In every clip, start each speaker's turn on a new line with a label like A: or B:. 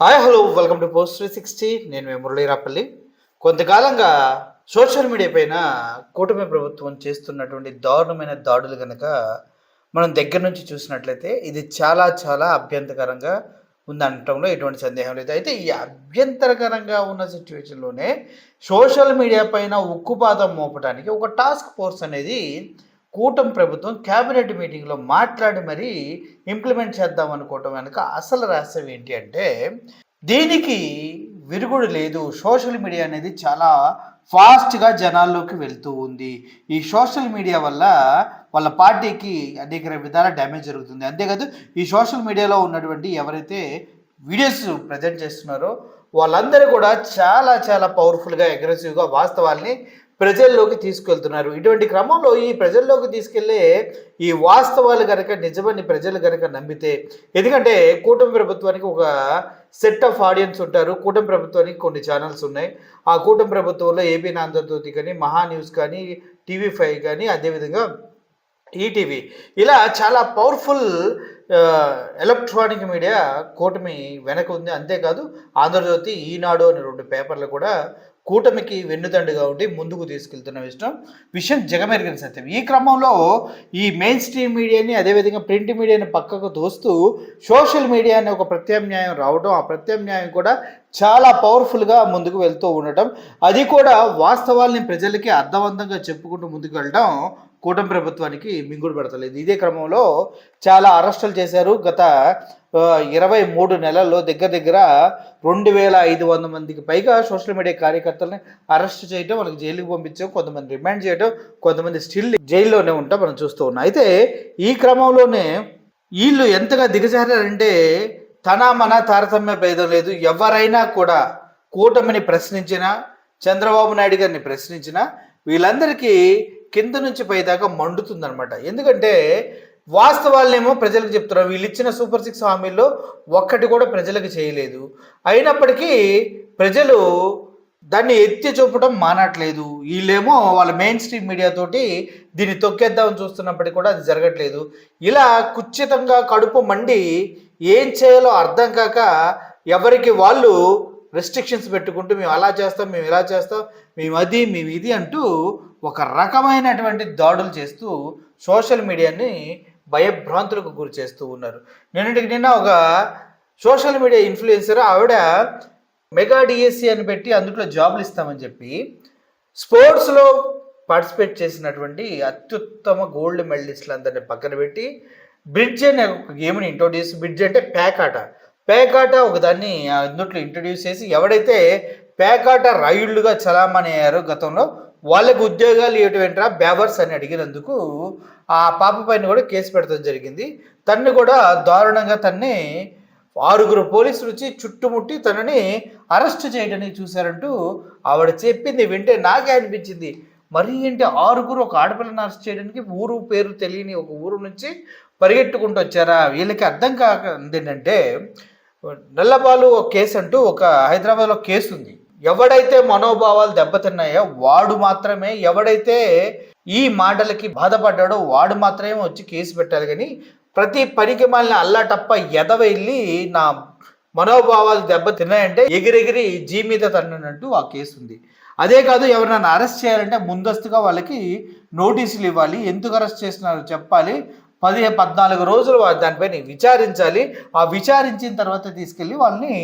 A: Hi hello welcome to post 360. నేను మీ మురళీరాపల్లి. కొంతకాలంగా social media పైన కూటమి ప్రభుత్వం చేస్తున్నటువంటి దారుణమైన దాడులు కనుక మనం దగ్గర నుంచి చూసినట్లయితే ఇది చాలా చాలా అభ్యంతరకరంగా ఉందనటంలో ఎటువంటి సందేహం లేదు. అయితే ఈ అభ్యంతరకరంగా ఉన్న సిచ్యువేషన్లోనే సోషల్ మీడియా పైన ఉక్కుపాదం మోపడానికి ఒక టాస్క్ ఫోర్స్ అనేది కూటమి ప్రభుత్వం క్యాబినెట్ మీటింగ్లో మాట్లాడి మరీ ఇంప్లిమెంట్ చేద్దాం అనుకోవటం వెనుక అసలు రహస్యం ఏంటి అంటే దీనికి విరుగుడు లేదు. సోషల్ మీడియా అనేది చాలా ఫాస్ట్గా జనాల్లోకి వెళ్తూ ఉంది. ఈ సోషల్ మీడియా వల్ల వాళ్ళ పార్టీకి అనేక విధాల డ్యామేజ్ జరుగుతుంది. అంతేకాదు ఈ సోషల్ మీడియాలో ఉన్నటువంటి ఎవరైతే వీడియోస్ ప్రజెంట్ చేస్తున్నారో వాళ్ళందరూ కూడా చాలా చాలా పవర్ఫుల్గా అగ్రెసివ్గా వాస్తవాల్ని ప్రజల్లోకి తీసుకెళ్తున్నారు. ఇటువంటి క్రమంలో ఈ ప్రజల్లోకి తీసుకెళ్లే ఈ వాస్తవాలు కనుక నిజమని ప్రజలు కనుక నమ్మితే, ఎందుకంటే కూటమి ప్రభుత్వానికి ఒక సెట్ ఆఫ్ ఆడియన్స్ ఉంటారు. కూటమి ప్రభుత్వానికి కొన్ని ఛానల్స్ ఉన్నాయి. ఆ కూటమి ప్రభుత్వంలో ఏపీ ఆంధ్రజ్యోతి కానీ, మహా న్యూస్ కానీ, టీవీ5 కానీ, అదేవిధంగా ఈటీవీ, ఇలా చాలా పవర్ఫుల్ ఎలక్ట్రానిక్ మీడియా కూటమి వెనక ఉంది. అంతేకాదు ఆంధ్రజ్యోతి, ఈనాడు అనే 2 పేపర్లు కూడా కూటమికి వెన్నుదండుగా ఉండి ముందుకు తీసుకెళ్తున్న విషయం జగమెరిగిన సత్యం. ఈ క్రమంలో ఈ మెయిన్ స్ట్రీమ్ మీడియాని, అదేవిధంగా ప్రింట్ మీడియాని పక్కకు తోస్తూ సోషల్ మీడియా అనే ఒక ప్రత్యామ్నాయం రావడం, ఆ ప్రత్యామ్నాయం కూడా చాలా పవర్ఫుల్గా ముందుకు వెళ్తూ ఉండటం, అది కూడా వాస్తవాల్ని ప్రజలకి అర్థవంతంగా చెప్పుకుంటూ ముందుకు వెళ్ళడం కూటమి ప్రభుత్వానికి మింగుడు పడతలేదు. ఇదే క్రమంలో చాలా అరెస్టులు చేశారు. గత 23 నెలల్లో దగ్గర దగ్గర 2500 మందికి పైగా సోషల్ మీడియా కార్యకర్తలని అరెస్ట్ చేయడం, వాళ్ళకి జైలుకి పంపించడం, కొంతమంది రిమాండ్ చేయడం, కొంతమంది స్టిల్ జైల్లోనే ఉంటాం మనం చూస్తూ ఉన్నాం. అయితే ఈ క్రమంలోనే వీళ్ళు ఎంతగా దిగజారంటే తన మన తారతమ్య భేదం లేదు. ఎవరైనా కూడా కూటమిని ప్రశ్నించినా, చంద్రబాబు నాయుడు గారిని ప్రశ్నించినా వీళ్ళందరికీ కింద నుంచి పైదాకా మండుతుందనమాట. ఎందుకంటే వాస్తవాలనేమో ప్రజలకు చెప్తున్నారు. వీళ్ళు ఇచ్చిన సూపర్ 6 హామీల్లో ఒక్కటి కూడా ప్రజలకు చేయలేదు. అయినప్పటికీ ప్రజలు దాన్ని ఎత్తి చూపడం మానట్లేదు. వీళ్ళేమో వాళ్ళ మెయిన్ స్ట్రీమ్ మీడియాతోటి దీన్ని తొక్కేద్దామని చూస్తున్నప్పటికీ కూడా అది జరగట్లేదు. ఇలా కుచ్చితంగా కడుపు మండి ఏం చేయాలో అర్థం కాక ఎవరికి వాళ్ళు రెస్ట్రిక్షన్స్ పెట్టుకుంటూ మేము అలా చేస్తాం, మేము ఇలా చేస్తాం, మేము ఇది అంటూ ఒక రకమైనటువంటి దాడులు చేస్తూ సోషల్ మీడియాని భయభ్రాంతులకు గురి చేస్తూ ఉన్నారు. నిన్న ఒక సోషల్ మీడియా ఇన్ఫ్లుయెన్సర్ ఆవిడ మెగా డిఎస్సి అని పెట్టి అందులో జాబులు ఇస్తామని చెప్పి స్పోర్ట్స్లో పార్టిసిపేట్ చేసినటువంటి అత్యుత్తమ గోల్డ్ మెడలిస్టులు అందరినీ పక్కన పెట్టి బ్రిడ్జ్ అనే ఒక గేమ్ని ఇంట్రొడ్యూస్, బ్రిడ్జ్ అంటే పేకాట ఒకదాన్ని అందుట్లో ఇంట్రొడ్యూస్ చేసి ఎవడైతే పేకాట రైళ్లుగా చలామణి అయ్యారో గతంలో వాళ్ళకి ఉద్యోగాలు ఇవ్వటమేంట్రా బేవర్స్ అని అడిగినందుకు ఆ పాప పైన కూడా కేసు పెట్టడం జరిగింది. తన్ని కూడా దారుణంగా 6 పోలీసులు వచ్చి చుట్టుముట్టి తనని అరెస్ట్ చేయడానికి చూశారంటూ ఆవిడ చెప్పింది వింటే నాకే అనిపించింది, మరి ఏంటి 6 ఒక ఆడపిల్లని అరెస్ట్ చేయడానికి ఊరు పేరు తెలియని ఒక ఊరు నుంచి పరిగెట్టుకుంటూ వచ్చారా? వీళ్ళకి అర్థం కాకంది ఏంటంటే నల్లబాలు ఒక కేసు అంటూ ఒక హైదరాబాద్లో కేసు ఉంది. ఎవడైతే మనోభావాలు దెబ్బతిన్నాయో వాడు మాత్రమే, ఎవడైతే ఈ మాటలకి బాధపడ్డాడో వాడు మాత్రమే వచ్చి కేసు పెట్టాలి. కానీ ప్రతి పనికి మాలిన అల్లాటప్ప వెళ్ళి నా మనోభావాలు దెబ్బతిన్నాయంటే ఎగిరెగిరి జీ మీద తన్నట్టు ఆ కేసు ఉంది. అదే కాదు, ఎవరైనా అరెస్ట్ చేయాలంటే ముందస్తుగా వాళ్ళకి నోటీసులు ఇవ్వాలి, ఎందుకు అరెస్ట్ చేస్తున్నారో చెప్పాలి, 14 రోజులు దానిపైన విచారించాలి, ఆ విచారించిన తర్వాత తీసుకెళ్ళి వాళ్ళని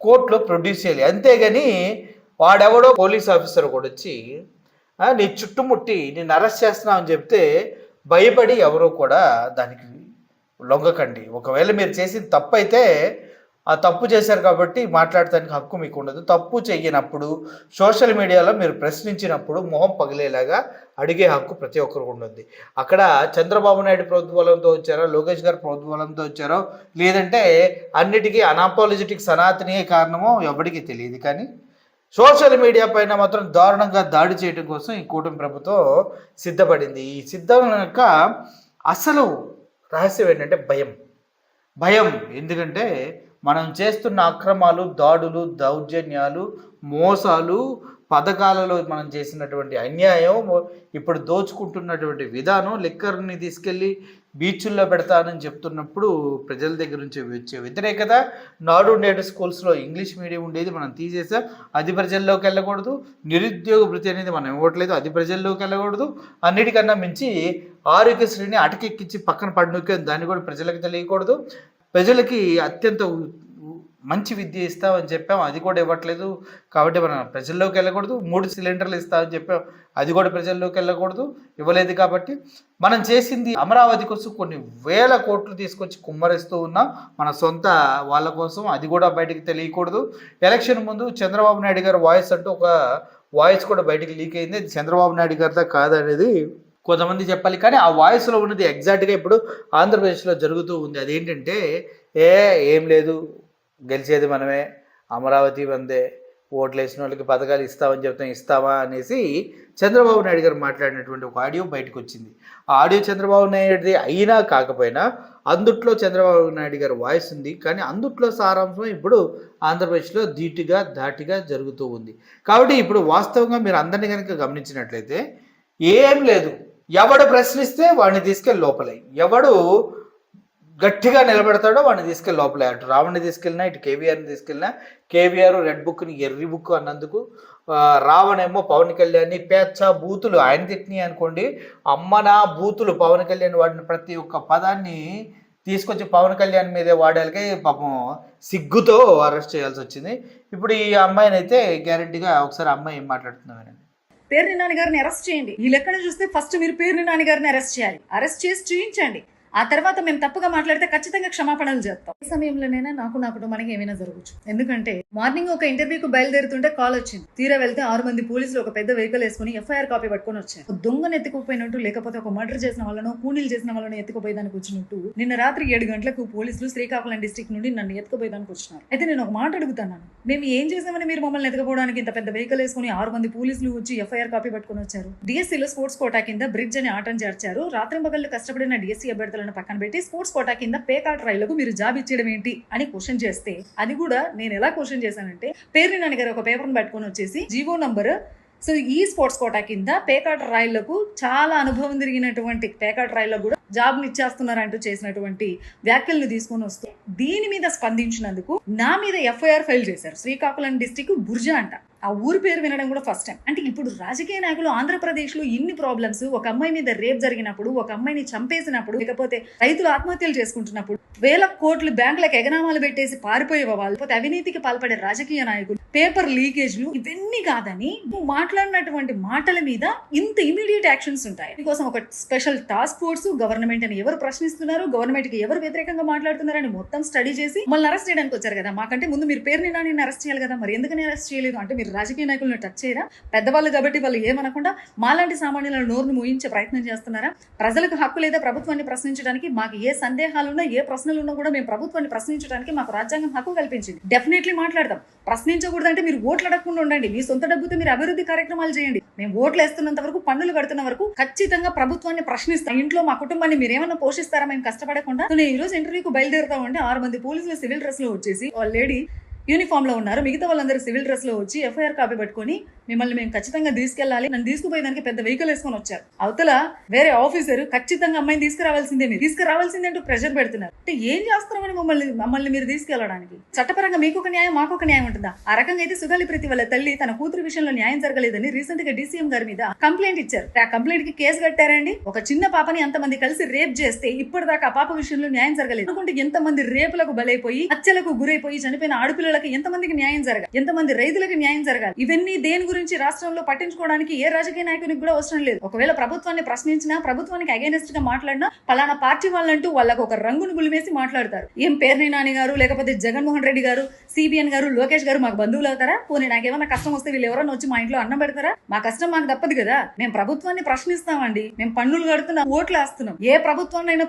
A: కోర్టులో ప్రొడ్యూస్ చేయాలి. అంతేగాని వాడెవడో పోలీస్ ఆఫీసర్ కూడా వచ్చి నీ చుట్టుముట్టి నేను అరెస్ట్ చేస్తున్నావు అని చెప్తే భయపడి ఎవరో కూడా దానికి లొంగకండి. ఒకవేళ మీరు చేసిన తప్పు అయితే ఆ తప్పు చేశారు కాబట్టి మాట్లాడటానికి హక్కు మీకు ఉండదు. తప్పు చేయనప్పుడు సోషల్ మీడియాలో మీరు ప్రశ్నించినప్పుడు మొహం పగిలేలాగా అడిగే హక్కు ప్రతి ఒక్కరికి ఉంటుంది. అక్కడ చంద్రబాబు నాయుడు ప్రభుత్వంతో వచ్చారో, లోకేష్ గారు ప్రభుత్వంతో వచ్చారో, లేదంటే అన్నిటికీ అనాపాలజెటిక్ సనాతనీయ కారణమో ఎవరికి తెలియదు. కానీ సోషల్ మీడియా పైన మాత్రం దారుణంగా దాడి చేయడం కోసం ఈ కూటమి ప్రభుత్వం సిద్ధపడింది. ఈ సిద్ధం యొక్క అసలు రహస్యం ఏంటంటే భయం. ఎందుకంటే మనం చేస్తున్న అక్రమాలు, దాడులు, దౌర్జన్యాలు, మోసాలు, పథకాలలో మనం చేసినటువంటి అన్యాయం, ఇప్పుడు దోచుకుంటున్నటువంటి విధానం, లిక్కర్ని తీసుకెళ్ళి బీచ్ల్లో పెడతానని చెప్తున్నప్పుడు ప్రజల దగ్గర నుంచి వచ్చే వ్యతిరేకత, నాడు నేడు స్కూల్స్లో ఇంగ్లీష్ మీడియం ఉండేది మనం తీసేసాం, అది ప్రజల్లోకి వెళ్ళకూడదు, నిరుద్యోగ భృతి అనేది మనం ఇవ్వట్లేదు, అది ప్రజల్లోకి వెళ్ళకూడదు, అన్నిటికన్నా మించి ఆరోగ్యశ్రీని అటకెక్కించి పక్కన పడినొక్కే దాన్ని కూడా ప్రజలకు తెలియకూడదు, ప్రజలకి అత్యంత మంచి విద్య ఇస్తామని చెప్పాం, అది కూడా ఇవ్వట్లేదు, కాబట్టి మనం ప్రజల్లోకి వెళ్ళకూడదు, 3 సిలిండర్లు ఇస్తామని చెప్పాం, అది కూడా ప్రజల్లోకి వెళ్ళకూడదు, ఇవ్వలేదు. కాబట్టి మనం చేసింది అమరావతి కోసం కొన్ని వేల కోట్లు తీసుకొచ్చి కుమ్మరిస్తూ ఉన్నాం మన సొంత వాళ్ళ కోసం, అది కూడా బయటికి తెలియకూడదు. ఎలక్షన్ ముందు చంద్రబాబు నాయుడు గారి వాయిస్ అంటూ ఒక వాయిస్ కూడా బయటికి లీక్ అయింది, అది చంద్రబాబు నాయుడు గారితో కాదనేది కొంతమంది చెప్పాలి. కానీ ఆ వాయిస్లో ఉన్నది ఎగ్జాక్ట్గా ఇప్పుడు ఆంధ్రప్రదేశ్లో జరుగుతూ ఉంది. అదేంటంటే ఏం లేదు, గెలిచేది మనమే, అమరావతి వందే, ఓట్లు వేసిన వాళ్ళకి పథకాలు ఇస్తామని చెప్తాం, ఇస్తామా అనేసి చంద్రబాబు నాయుడు గారు మాట్లాడినటువంటి ఒక ఆడియో బయటకు వచ్చింది. ఆ ఆడియో చంద్రబాబు నాయుడుది అయినా కాకపోయినా అందుట్లో చంద్రబాబు నాయుడు గారి వాయిస్ ఉంది. కానీ అందుట్లో సారాంశం ఇప్పుడు ఆంధ్రప్రదేశ్లో ధాటిగా జరుగుతూ ఉంది. కాబట్టి ఇప్పుడు వాస్తవంగా మీరు అందరినీ కనుక గమనించినట్లయితే ఏం లేదు, ఎవడు ప్రశ్నిస్తే వాడిని తీసుకెళ్ళి లోపలే, ఎవడు గట్టిగా నిలబెడతాడో వాడిని తీసుకెళ్ళి లోపలే, అటు రావణ్ని తీసుకెళ్ళినా ఇటు కేవీఆర్ని తీసుకెళ్ళినా, కేవీఆర్ రెడ్ బుక్ని ఎర్రి బుక్ అన్నందుకు, రావణేమో పవన్ కళ్యాణ్ని పేచ్చా బూతులు ఆయన తిట్టినాయి అనుకోండి, అమ్మనా బూతులు పవన్ కళ్యాణ్ వాడిన ప్రతి ఒక్క పదాన్ని తీసుకొచ్చి పవన్ కళ్యాణ్ మీదే వాడాలకి పాపం సిగ్గుతో అరెస్ట్ చేయాల్సి వచ్చింది. ఇప్పుడు ఈ అమ్మాయిని అయితే గ్యారెంటీగా ఒకసారి అమ్మాయి ఏం మాట్లాడుతున్నామని,
B: పేర్ని నాని గారిని అరెస్ట్ చేయండి, ఈ లెక్కన చూస్తే ఫస్ట్ మీరు పేర్ని నాని గారిని అరెస్ట్ చేయాలి, అరెస్ట్ చేసి చూయించండి, ఆ తర్వాత మేము తప్పుగా మాట్లాడితే ఖచ్చితంగా క్షమాపణలు చేస్తాం. ఈ సమయంలోనైనా నాకు నా కుటుంబానికి ఏమైనా జరగచ్చు. ఎందుకంటే మార్నింగ్ ఒక ఇంటర్వ్యూకి బయలుదేరుతుంటే కాల్ వచ్చింది, తీరా వెళ్తే 6 మంది పోలీసులు ఒక పెద్ద వెహికల్ వేసుకుని ఎఫ్ఐఆర్ కాపీ పట్టుకొని వచ్చారు. ఒక దొంగను ఎత్తుకుపోయినట్టు, లేకపోతే ఒక మర్డర్ చేసిన వాళ్ళను, కూనీలు చేసిన వాళ్ళను ఎత్తుకుపోయేదానికి వచ్చినట్టు నిన్న రాత్రి 7 గంటలకు పోలీసులు శ్రీకాకుళం డిస్ట్రిక్ట్ నుండి నన్ను ఎత్తుకుపోయేదానికి వచ్చినారు. అయితే నేను ఒక మాట అడుగుతున్నాను, మేము ఏం చేసామని మీరు మమ్మల్ని ఎత్తుకుపోవడానికి ఇంత పెద్ద వెహికల్ వేసుకుని 6 మంది పోలీసులు వచ్చి ఎఫ్ఐఆర్ కాపీ పట్టుకొని వచ్చారు? డిఎస్సీలో స్పోర్ట్స్ కోటా కింద బ్రిడ్జ్ అని ఆటం చేర్చారు. రాత్రి పగళ్ళు కష్టపడిన డిఎస్సీ అభ్యర్థులను పక్కన పెట్టి స్పోర్ట్స్ కోటా కింద పేకాట్ రైళ్లకు మీరు జాబ్ ఇచ్చేయడం ఏంటి అని క్వశ్చన్ చేస్తే, అది కూడా నేను ఎలా క్వశ్చన్ చేశానంటే, పేర్ని నాని గారు ఒక పేపర్ని పట్టుకొని వచ్చేసి జీవో నంబర్, సో ఈ స్పోర్ట్స్ కోటా కింద పేకాట్ రైళ్లకు చాలా అనుభవం తిరిగినటువంటి పేకాట్ రైళ్లకు కూడా జాబ్ని ఇచ్చేస్తున్నారంటూ చేసినటువంటి వ్యాఖ్యలను తీసుకొని వస్తే, దీని మీద స్పందించినందుకు నా మీద ఎఫ్ఐఆర్ ఫైల్ చేశారు. శ్రీకాకుళం డిస్టిక్ బుర్జా అంట, ఆ ఊరి పేరు వినడం కూడా ఫస్ట్ టైం. అంటే ఇప్పుడు రాజకీయ నాయకులు ఆంధ్రప్రదేశ్ లో ఇన్ని ప్రాబ్లమ్స్, ఒక అమ్మాయి మీద రేప్ జరిగినప్పుడు, ఒక అమ్మాయిని చంపేసినప్పుడు, లేకపోతే రైతులు ఆత్మహత్యలు చేసుకుంటున్నప్పుడు, వేల కోట్లు బ్యాంకులకు ఎగనామాలు పెట్టేసి పారిపోయే వాళ్ళు, లేకపోతే అవినీతికి పాల్పడే రాజకీయ నాయకులు, పేపర్ లీకేజ్లు, ఇవన్నీ కాదని నువ్వు మాట్లాడినటువంటి మాటల మీద ఇంత ఇమీడియట్ యాక్షన్స్ ఉంటాయి. దీనికోసం ఒక స్పెషల్ టాస్క్ ఫోర్స్, గవర్నమెంట్ అని ఎవరు ప్రశ్నిస్తున్నారు, గవర్నమెంట్ కి ఎవరు వ్యతిరేకంగా మాట్లాడుతున్నారని మొత్తం స్టడీ చేసి మళ్ళీ అరెస్ట్ చేయడానికి వచ్చారు కదా. మాకంటే ముందు మీరు పేరుని నాని అరెస్ట్ చేయాలి కదా, మరి ఎందుకని అరెస్ట్ చేయలేదు అంటే మీరు రాజకీయ నాయకులను టచ్ చేయరా? పెద్దవాళ్ళు కాబట్టి వాళ్ళు ఏమనకుండా మాలాంటి సామాన్యులను నోరును మూయించే ప్రయత్నం చేస్తున్నారా? ప్రజలకు హక్కు లేదా ప్రభుత్వాన్ని ప్రశ్నించడానికి? మాకు ఏ సందేహాలున్నా, ఏ ప్రశ్నలున్నా కూడా మేము ప్రభుత్వాన్ని ప్రశ్నించడానికి మాకు రాజ్యాంగం హక్కు కల్పించింది. డెఫినెట్లీ మాట్లాడతాం. ప్రశ్నించకూడదంటే మీరు ఓట్లు అడగకుండా ఉండండి, మీ సొంత డబ్బుతో మీరు అభివృద్ధి కార్యక్రమాలు చేయండి. మేము ఓట్లు వేస్తున్నంత వరకు, పన్నులు కడుతున్న వరకు ఖచ్చితంగా ప్రభుత్వాన్ని ప్రశ్నిస్తాం. ఇంట్లో మా కుటుంబాన్ని మీరు ఏమన్నా పోషిస్తారా మేము కష్టపడకుండా? నేను ఈ రోజు ఇంటర్వ్యూకి బయలుదేరుతామంటే 6 మంది పోలీసులు సివిల్ డ్రెస్ లో వచ్చేసి, వాళ్ళ లేడీ యూనిఫామ్ లో ఉన్నారు, మిగతా వాళ్ళందరూ సివిల్ డ్రెస్ లో వచ్చి ఎఫ్ఐఆర్ కాపీ పట్టుకొని మిమ్మల్ని మేము ఖచ్చితంగా తీసుకెళ్లాలి, నన్ను తీసుకుపోయేదానికి పెద్ద వెహికల్ వేసుకొని వచ్చారు. అవతల వేరే ఆఫీసర్ ఖచ్చితంగా అమ్మాయిని తీసుకురావాల్సిందే, మీరు తీసుకురావాల్సిందే అంటూ ప్రెషర్ పెడుతున్నారు. అంటే ఏం చేస్తున్నామని మమ్మల్ని మీరు తీసుకెళ్లడానికి? చట్టపరంగా మీకు ఒక న్యాయం, మాకు ఒక న్యాయం ఉంటుందా? ఆ రకంగా అయితే సుగాలి ప్రీతి వాళ్ళ తల్లి తన కూతురు విషయంలో న్యాయం జరగలేదని రీసెంట్ గా డీసీఎం గారి మీద కంప్లైంట్ ఇచ్చారు. ఆ కంప్లైంట్ కి కేసు కట్టారండి. ఒక చిన్న పాపని అంతమంది కలిసి రేప్ చేస్తే ఇప్పటిదాకా ఆ పాప విషయంలో న్యాయం జరగలేదు అనుకుంటే, ఎంతమంది రేపులకు బలైపోయి, హత్యలకు గురైపోయి చనిపోయిన ఆడపిల్లలకి ఎంతమందికి న్యాయం జరగాలి, ఎంతమంది రైతులకు న్యాయం జరగాలి? ఇవన్నీ దేని గురించి రాష్ట్రంలో పట్టించుకోవడానికి ఏ రాజకీయ నాయకునికి కూడా అవసరం లేదు. ఒకవేళ ప్రభుత్వాన్ని ప్రశ్నించినా, ప్రభుత్వానికి అగైనెస్ట్ గా మాట్లాడినా, పలానా పార్టీ వాళ్ళంటూ వాళ్ళకు ఒక రంగును గులిమేసి మాట్లాడతారు. ఏం పేర్ని నాని గారు, లేకపోతే జగన్మోహన్ రెడ్డి గారు, సిబిఎన్ గారు, లోకేష్ గారు మాకు బంధువులు అవుతారా? పోనీ నాకేమన్నా కష్టం వస్తే వీళ్ళు ఎవరైనా వచ్చి మా ఇంట్లో అన్నం పెడతారా? మా కష్టం మాకు తప్పదు కదా. మేము ప్రభుత్వాన్ని ప్రశ్నిస్తామండి, మేము పన్నులు కడుతున్నాం, ఓట్లు వేస్తున్నాం, ఏ ప్రభుత్వాన్నైనా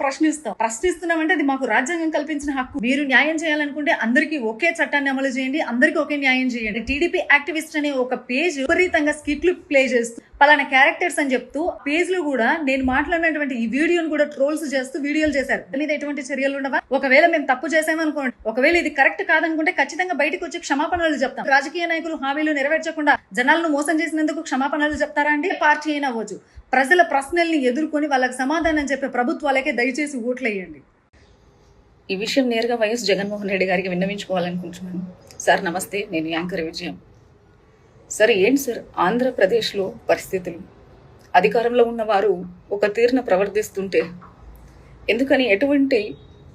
B: ప్రశ్నిస్తున్నామంటే అది మాకు రాజ్యాంగం కల్పించిన హక్కు. మీరు న్యాయం చేయాలనుకుంటే అందరికీ ఒకే చట్టాన్ని అమలు చేయండి, అందరికీ ఒకే న్యాయం చేయండి. టీడీపీ యాక్టివిస్ట్ అనే ఒక పేజ్ పేజ్ విపరీతంగా స్కిట్లు ప్లే చేస్తూ పలానా క్యారెక్టర్స్ అని చెప్తూ పేజ్ లో కూడా నేను మాట్లాడినటువంటి ఈ వీడియోని కూడా ట్రోల్స్ చేస్తూ వీడియోలు చేశారు. దీని మీద ఎటువంటి చర్యలు ఉండవా? ఒకవేళ మేము తప్పు చేసామనుకోండి, ఒకవేళ ఇది కరెక్ట్ కాదనుకుంటే ఖచ్చితంగా బయటకు వచ్చి క్షమాపణలు చెప్తాం. రాజకీయ నాయకులు హామీలు నెరవేర్చకుండా జనాలను మోసం చేసినందుకు క్షమాపణలు చెప్తారా అండి? పార్టీ అయినా అవ్వచ్చు, ప్రజల ప్రశ్నల్ని ఎదుర్కొని వాళ్ళకి సమాధానం చెప్పే ప్రభుత్వాలకే దయచేసి ఓట్లేయండి.
C: ఈ విషయం నేరుగా వైఎస్ జగన్మోహన్ రెడ్డి గారికి విన్నవించుకోవాలనుకుంటున్నాను. సార్ నమస్తే, నేను యాంకర్ విజయం. సార్ ఏంటి సార్ ఆంధ్రప్రదేశ్లో పరిస్థితులు? అధికారంలో ఉన్నవారు ఒక తీరున ప్రవర్తిస్తుంటే ఎందుకని ఎటువంటి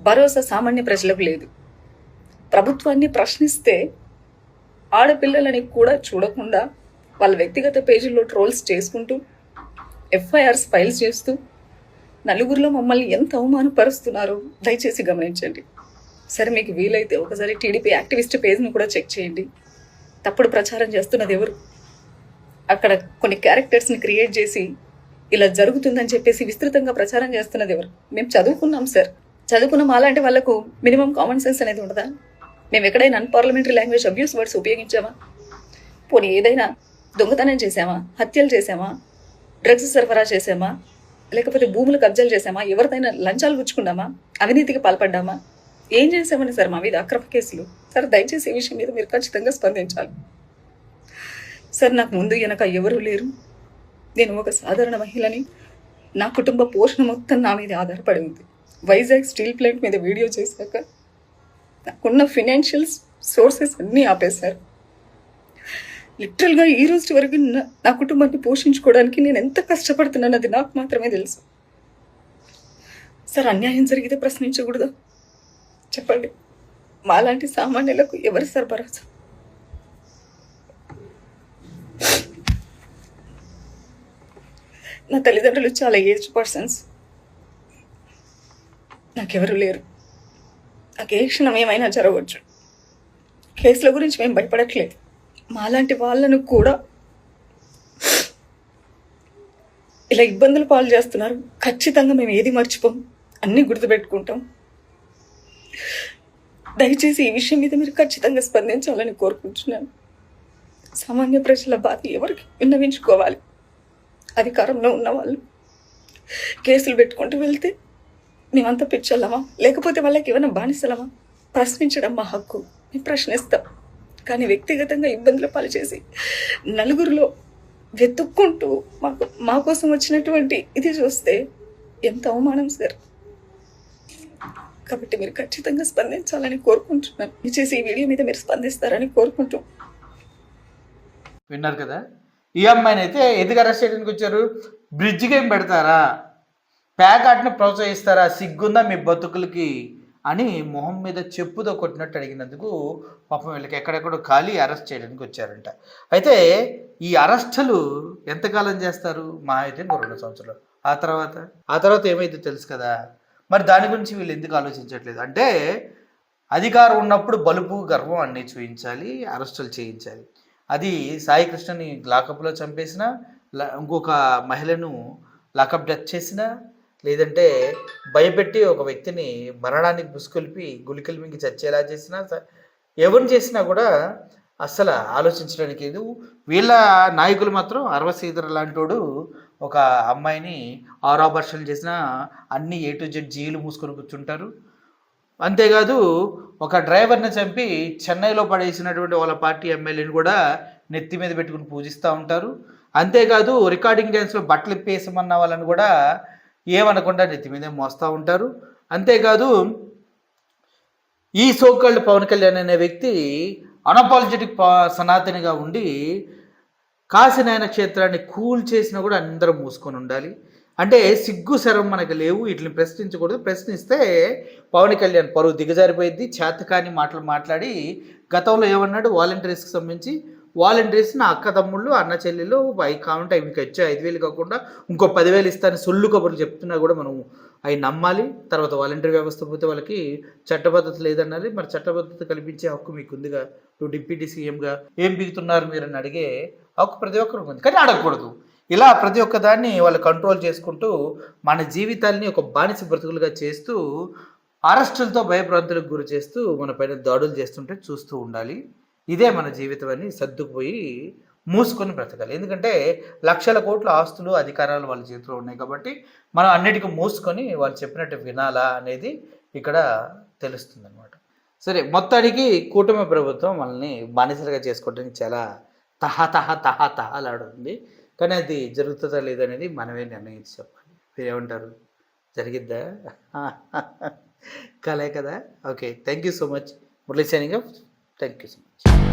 C: భరోసా సామాన్య ప్రజలకు లేదు? ప్రభుత్వాన్ని ప్రశ్నిస్తే ఆడపిల్లలని కూడా చూడకుండా వాళ్ళ వ్యక్తిగత పేజీల్లో ట్రోల్స్ చేసుకుంటూ ఎఫ్ఐఆర్స్ ఫైల్ చేస్తూ నలుగురిలో మమ్మల్ని ఎంత అవమానపరుస్తున్నారో దయచేసి గమనించండి. సరే, మీకు వీలైతే ఒకసారి టీడీపీ యాక్టివిస్ట్ పేజ్ను కూడా చెక్ చేయండి. తప్పుడు ప్రచారం చేస్తున్నది ఎవరు? అక్కడ కొన్ని క్యారెక్టర్స్ని క్రియేట్ చేసి ఇలా జరుగుతుందని చెప్పేసి విస్తృతంగా ప్రచారం చేస్తున్నది ఎవరు? మేము చదువుకున్నాం సార్, చదువుకున్నాం. అలాంటి వాళ్ళకు మినిమం కామన్ సెన్స్ అనేది ఉండదా? మేము ఎక్కడైనా అన్పార్లమెంటరీ లాంగ్వేజ్ అబ్యూస్ వర్డ్స్ ఉపయోగించామా? పోనీ ఏదైనా దొంగతనం చేసామా? హత్యలు చేసామా? డ్రగ్స్ సరఫరా చేసామా? లేకపోతే భూములు కబ్జాలు చేసామా? ఎవరిదైనా లంచాలు పుచ్చుకున్నామా? అవినీతికి పాల్పడ్డామా? ఏం చేసామని సార్ మా మీద అక్రమ కేసులు? సార్ దయచేసి ఈ విషయం మీద మీరు ఖచ్చితంగా స్పందించాలి. సార్ నాకు ముందు వెనక ఎవరూ లేరు. నేను ఒక సాధారణ మహిళని. నా కుటుంబ పోషణ మొత్తం నా మీద ఆధారపడి ఉంది. వైజాగ్ స్టీల్ ప్లాంట్ మీద వీడియో చేశాక నాకున్న ఫినాన్షియల్ సోర్సెస్ అన్నీ ఆపేశారు. లిటరల్గా ఈ రోజు వరకు నా కుటుంబాన్ని పోషించుకోవడానికి నేను ఎంత కష్టపడుతున్నాను అది నాకు మాత్రమే తెలుసు. సార్ అన్యాయం జరిగితే ప్రశ్నించకూడదా? చెప్పండి, మాలాంటి సామాన్యులకు ఎవరు సార్ భరోసా? నా తల్లిదండ్రులు చాలా ఏజ్ పర్సన్స్, నాకెవరు లేరు. నాకు ఏ క్షణం ఏమైనా జరగవచ్చు. కేసుల గురించి మేము భయపడట్లేదు. మాలాంటి వాళ్ళను కూడా ఇలా ఇబ్బందులు పాలు చేస్తున్నారు. ఖచ్చితంగా మేము ఏది మర్చిపోం, అన్నీ గుర్తుపెట్టుకుంటాం. దయచేసి ఈ విషయం మీద మీరు ఖచ్చితంగా స్పందించాలని కోరుకుంటున్నాను. సామాన్య ప్రజల బాధ ఎవరికి విన్నవించుకోవాలి? అధికారంలో ఉన్న వాళ్ళు కేసులు పెట్టుకుంటూ వెళ్తే మేమంతా పిచ్చలమా? లేకపోతే వాళ్ళకి ఏమైనా బానిసలమా? ప్రశ్నించడం మా హక్కు, మేము ప్రశ్నిస్తాం. కానీ వ్యక్తిగతంగా ఇబ్బందులు పాలు చేసి నలుగురిలో వెతుక్కుంటూ మా కోసం వచ్చినటువంటి ఇది చూస్తే ఎంత అవమానం సార్. కాబట్టి మీరు ఖచ్చితంగా స్పందించాలని కోరుకుంటున్నాను. చేసి ఈ వీడియో మీద మీరు స్పందిస్తారని కోరుకుంటూ.
A: విన్నారు కదా, ఈ అమ్మాయిని అయితే ఎందుకు అరెస్ట్ చేయడానికి వచ్చారు? బ్రిడ్జ్ గేమ్ పెడతారా, ప్యాకాట్ని ప్రోత్సహిస్తారా, సిగ్గుందా మీ బతుకులకి అని మొహం మీద చెప్పుతో కొట్టినట్టు అడిగినందుకు పాపం వీళ్ళకి ఎక్కడెక్కడో ఖాళీ అరెస్ట్ చేయడానికి వచ్చారంట. అయితే ఈ అరెస్టులు ఎంతకాలం చేస్తారు? మా అయితే 2 సంవత్సరాలు. ఆ తర్వాత ఏమైందో తెలుసు కదా. మరి దాని గురించి వీళ్ళు ఎందుకు ఆలోచించట్లేదు అంటే, అధికారం ఉన్నప్పుడు బలుపు గర్వం అన్నీ చూపించాలి, అరెస్టులు చేయించాలి. అది సాయి కృష్ణని లాకప్లో చంపేసిన, ఇంకొక మహిళను లాకప్ డెత్ చేసిన, లేదంటే భయపెట్టి ఒక వ్యక్తిని మరణానికి బుసుకొలిపి గులికలు మింగి చచ్చేలా చేసినా, ఎవరిని చేసినా కూడా అస్సలు ఆలోచించడానికి లేదు. వీళ్ళ నాయకులు మాత్రం అరవసీధర లాంటోడు ఒక అమ్మాయిని ఆరాభర్షలు చేసినా అన్ని A to Z జీలు మూసుకొని కూర్చుంటారు. అంతేకాదు ఒక డ్రైవర్ని చంపి చెన్నైలో పడేసినటువంటి వాళ్ళ పార్టీ ఎమ్మెల్యేని కూడా నెత్తి మీద పెట్టుకుని పూజిస్తూ ఉంటారు. అంతేకాదు రికార్డింగ్ డ్యాన్స్లో బట్టలు ఇప్పేసమన్న వాళ్ళని కూడా ఏమనకుండా నెత్తి మీదే మోస్తూ ఉంటారు. అంతేకాదు ఈ సోకాల్డ్ పవన్ కళ్యాణ్ అనే వ్యక్తి అన్అపాలజెటిక్ సనాతనిగా ఉండి కాశీనాయన క్షేత్రాన్ని కూల్ చేసినా కూడా అందరం మూసుకొని ఉండాలి. అంటే సిగ్గు శరం మనకు లేవు, వీటిని ప్రశ్నించకూడదు. ప్రశ్నిస్తే పవన్ కళ్యాణ్ పరువు దిగజారిపోయింది. చేతకాని మాటలు మాట్లాడి గతంలో ఏమన్నాడు, వాలంటీర్స్కి సంబంధించి వాలంటీర్స్ నా అక్క తమ్ముళ్ళు అన్న చెల్లెలు కావాలంటే మీకు వచ్చే 5,000 కాకుండా ఇంకో 10,000 ఇస్తాను సొల్లు కబుర్లు చెప్తున్నా కూడా మనం అవి నమ్మాలి. తర్వాత వాలంటీర్ వ్యవస్థ పోతే వాళ్ళకి చట్టబద్ధత లేదన్నది. మరి చట్టబద్ధత కల్పించే హక్కు మీకు ఉందిగా, నువ్వు డిప్యూటీ సీఎంగా ఏం బిగుతున్నారు మీరు అని అడిగే హక్కు ప్రతి ఒక్కరికి ఉంది, కానీ అడగకూడదు. ఇలా ప్రతి ఒక్క దాన్ని వాళ్ళు కంట్రోల్ చేసుకుంటూ మన జీవితాల్ని ఒక బానిస బ్రతుకులుగా చేస్తూ అరెస్టులతో భయభ్రాంతులకు గురి చేస్తూ మన పైన దాడులు చేస్తుంటే చూస్తూ ఉండాలి. ఇదే మన జీవితం అని సర్దుకుపోయి మూసుకొని బ్రతకాలి. ఎందుకంటే లక్షల కోట్ల ఆస్తులు, అధికారాలు వాళ్ళ చేతిలో ఉన్నాయి కాబట్టి మనం అన్నిటికీ మూసుకొని వాళ్ళు చెప్పినట్టు వినాలా అనేది ఇక్కడ తెలుస్తుందన్నమాట. సరే, మొత్తానికి కూటమి ప్రభుత్వం మనల్ని బానిసలుగా చేసుకోవడానికి చాలా తహలాడుతుంది. కానీ అది జరుగుతుందా లేదనేది మనమే నిర్ణయించి చెప్పాలి. మీరేమంటారు? జరిగిద్దా? కలే కదా. Okay, thank you so much. Murali signing off. Thank you so much.